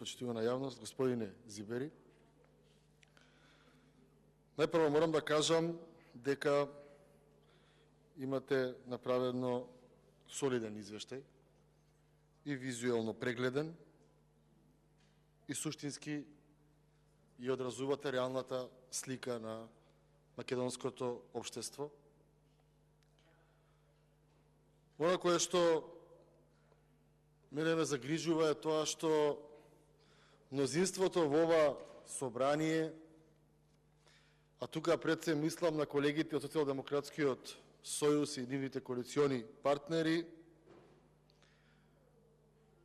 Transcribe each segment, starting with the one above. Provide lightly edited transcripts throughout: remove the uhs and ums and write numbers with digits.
Почитувана јавност, господине Зибери, најпрво морам да кажам дека имате направено солиден извештај и визуелно прегледен и суштински и одразувате реалната слика на македонското општество. Оно кое што мене ме загрижува е тоа што мнозинството во ова собрание, а тука пред се мислам на колегите од Социјалдемократскиот сојуз и нивните коалициони партнери,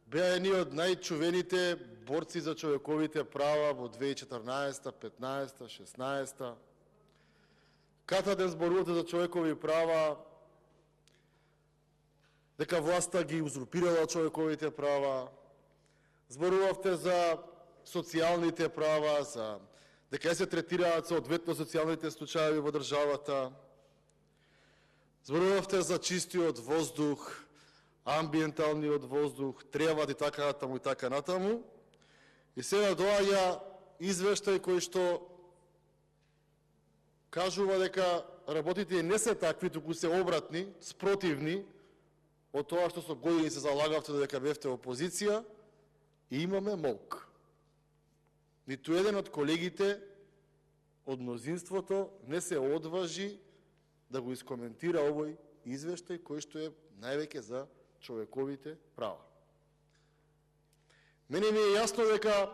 беа едни од најчувените борци за човековите права во 2014, 15, 16. Ката ден зборувате за човекови права, дека власта ги узурпирала човековите права, зборувавте за социјалните права, за дека се третираат соодветно социјалните случаи во државата. Зборувавте за чистиот воздух, амбиенталниот воздух, треват и така натаму и така натаму. И сега доаѓа извештај кој што кажува дека работите не се такви, туку се обратни, спротивни од тоа што со години се залагавте дека бевте опозиција, и имаме молк. Ниту еден од колегите од мнозинството не се одважи да го искоментира овој извештај кој што е највеќе за човековите права. Мене ми е јасно дека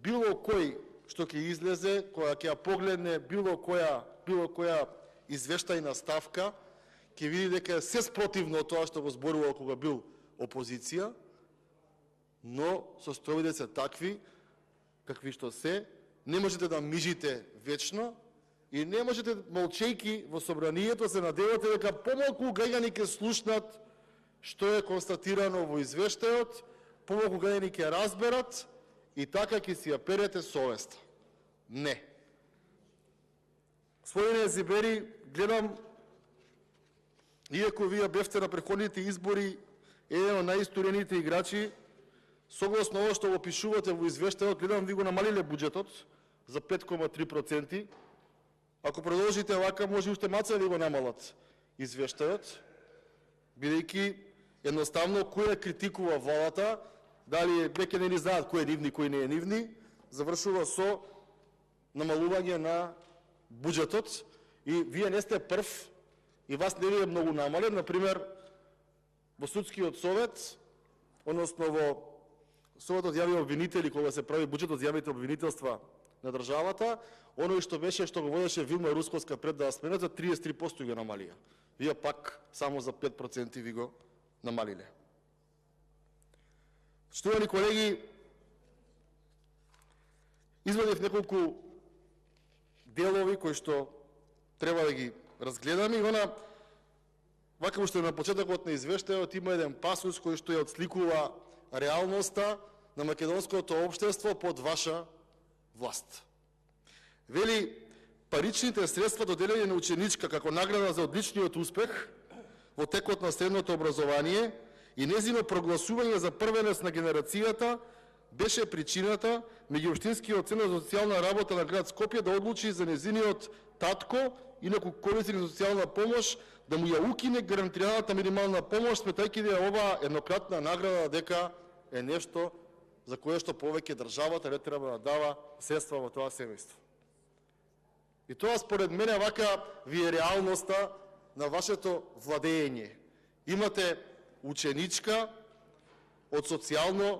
било кој што ќе излезе, која ќе ја погледне било која извештајна ставка, ќе види дека е се спротивно од тоа што го зборувал кога бил опозиција, но состојбите се такви, какви што се, не можете да мижите вечно и не можете, молчејки во собранието, се надевате дека помалку граѓани ќе слушнат што е констатирано во извештајот, помалку граѓани ќе разберат и така ќе си ја перете совеста. Не. Господине Зибери, гледам, иако вие бевте на претходните избори еден од најистурените играчи, согласно ово што го пишувате во извештајот, гледам ви го намалиле буџетот за 5,3%. Ако продолжите вака, може уште маце да ви го намалат извештајот, бидејќи едноставно кој критикува владата, дали веќе не ни знаат кој е нивни, кој не е нивни, завршува со намалување на буџетот и вие не сте прв и вас не ви е многу намален. Например, во судскиот совет, односно во Советот за јавни обвинители, кога се прави буџетот за јавните обвинителства на државата, оној што беше, што го водеше Вилма Русковска пред да сменат, за 33% ги намалија. Вие пак само за 5% ви го намалиле. Штувани колеги, извадив неколку делови кои што треба да ги разгледаме и вака уште на почетокот на извештајот има еден пасус кој што ја отсликува реалноста на македонското општество под ваша власт. Вели, паричните средства доделени на ученичка како награда за одличниот успех во текот на средното образование и незино прогласување за првенец на генерацијата беше причината меѓуопштинскиот центар за социјална работа на град Скопје да одлучи за незиниот татко, инаку корисник за социјална помош, да му ја укине гарантираната минимална помош, сметајќи да оваа еднократна награда дека е нешто за кое што повеќе државата не треба да дава средства во тоа семејство. И тоа според мене вака ви е реалноста на вашето владење. Имате ученичка од социјално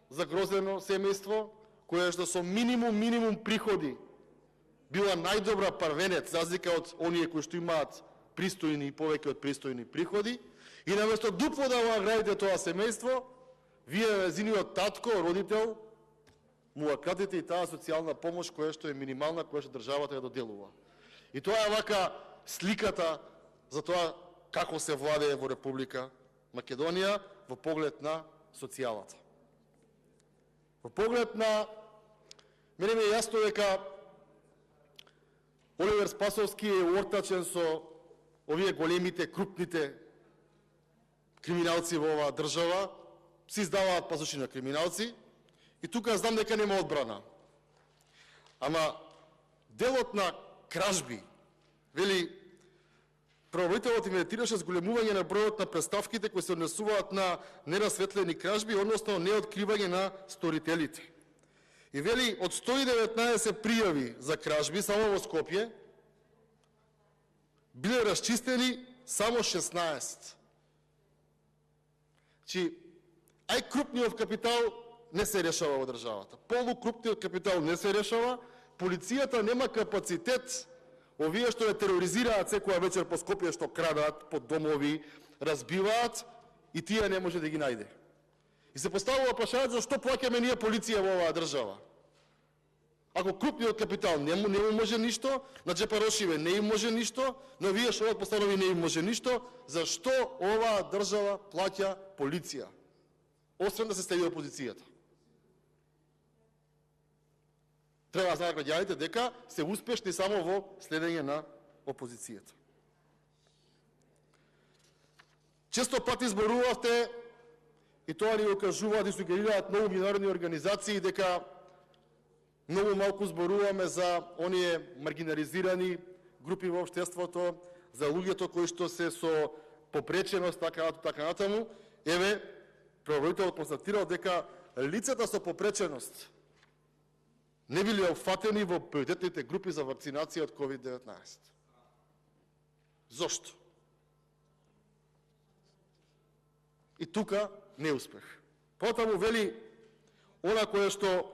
загрозено семејство, која што со минимум приходи била најдобра парвенец, разлика од оние кои што имаат пристојни и повеќе од пристојни приходи, и наместо дупло да го наградите тоа семејство, вие незиниот татко, родител, му кратите и таа социјална помош која што е минимална, која што државата ја доделува. И тоа е вака сликата за тоа како се владее во Република Македонија во поглед на социјалата. Во поглед на... Мене ми е јасно дека Оливер Спасовски е уортачен со овие големите, крупните криминалци во оваа држава, се издаваат пасоши на криминалци И тука знам дека нема одбрана. Ама делот на кражби, вели, правобранителот инвентираше зголемување на бројот на преставките кои се однесуваат на нерасветлени кражби, односно неоткривање на сторителите. И вели, од 119 пријави за кражби само во Скопје, биле расчистени само 16. Чи, ај крупниот капитал не се решава во државата. Полукрупниот капитал не се решава, полицијата нема капацитет, овие што ја тероризираат секоја вечер по Скопје, што крадат по домови, разбиваат, и тие не може да ги најде. И се поставува прашањето зашто плаќаме ние полиција во оваа држава. Ако крупниот капитал не му може ништо, на джепарошиве не им може ништо, но вие што постанови не им може ништо, зашто оваа држава плаќа полиција? Освен да се стеви опозицијата. Треба да знаат граѓаните дека се успешни само во следење на опозицијата. Често пати зборувавте, и тоа ни го кажуваат и сугерираат многу меѓународни организации, дека многу малку зборуваме за оние маргинализирани групи во општеството, за луѓето кои што се со попреченост, така натаму. Еве, правобранителот констатирал дека лицата со попреченост не биле опфатени во приоритетните групи за вакцинација од COVID-19. Зошто? И тука неуспех. Потаму вели, она кое што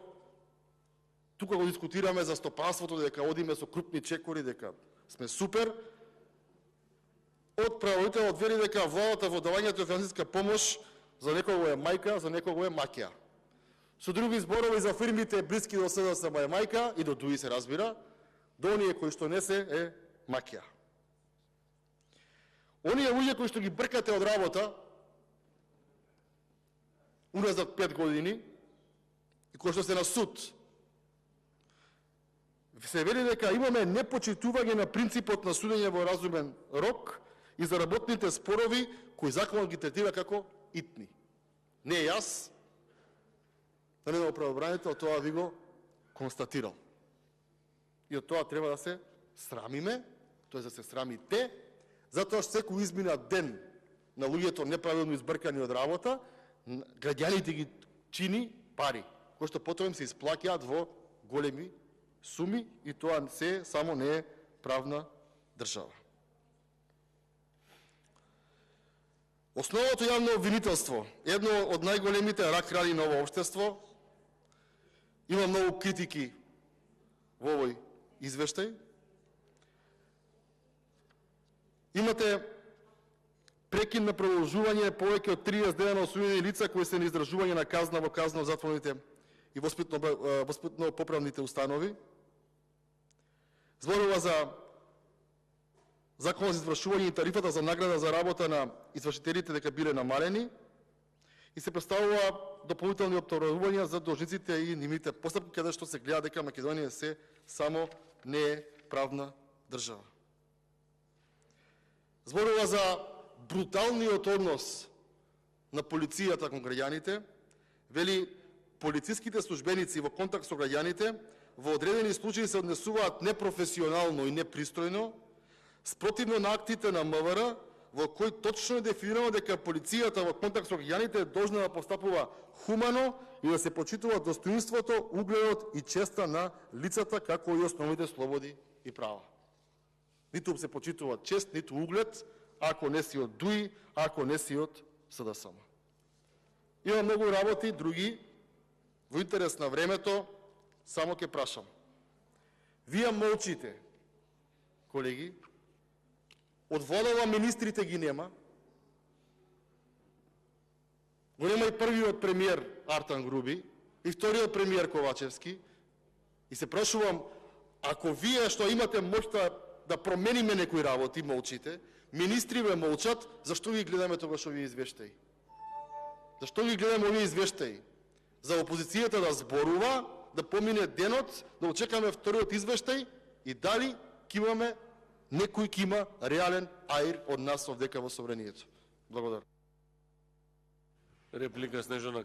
тука го дискутираме за стопанството, дека одиме со крупни чекори, дека сме супер, од правобранителот вели дека владата во давањето финансиска помош за некого е мајка, за некого е маќа. Со други зборови, за фирмите блиски до СДСМ е мајка, и до ДУИ се разбира, до оние кои што не се е маќа. Оние луѓе кои што ги бркате од работа, уназад 5 години, и кои што се на суд, се вели дека имаме непочитување на принципот на судење во разумен рок и за работните спорови кои законот ги третира како итни. Не јас, да не го правобранител, тоа ви го констатирал. И од тоа треба да се срамиме, тоа да се срамите, затоа што секој измина ден на луѓето неправилно избркани од работа, граѓаните ги чини пари, кои што потоа им се исплаќаат во големи суми, и тоа се само не е правна држава. Основното јавно обвинителство, едно од најголемите рак-рани на ово општество, има многу критики во овој извештај. Имате прекин на продолжување повеќе од 30 дена на осудени лица кои се на издржување на казна во казно-затворните и воспитно-поправните установи. Зборува за Закон за извршување и тарифата за награда за работа на извршителите дека биле намалени, и се представува дополнителни опторувања за должниците и нивните постапки, каде што се гледа дека Македонија се само не е правна држава. Зборува за бруталниот однос на полицијата кон граѓаните, вели полициските службеници во контакт со граѓаните во одредени случаи се однесуваат непрофесионално и непристојно, спротивно на актите на МВР, во кој точно е дефинирано дека полицијата во контакт со граѓаните е должна да постапува хумано и да се почитува достоинството, угледот и честа на лицата, како и основните слободи и права. Ниту се почитува чест, ниту углед, ако не си од ДУИ, ако не си од СДСМ. Има многу работи, други, во интерес на времето, само ќе прашам. Вие молчите, колеги, од владава министрите ги нема, го нема и првиот премиер Артан Груби, и вториот премиер Ковачевски, и се прашувам, ако вие што имате моќта да промениме некои работи, молчите, министри ве молчат, зашто ги гледаме тогаш овие извештаи? Зашто ги гледаме овие извештаи? За опозицијата да зборува, да помине денот, да очекаме вториот извештај и дали ќе имаме некој ќе има реален аир од нас овдека во собранието. Благодарам. Реплика Снежана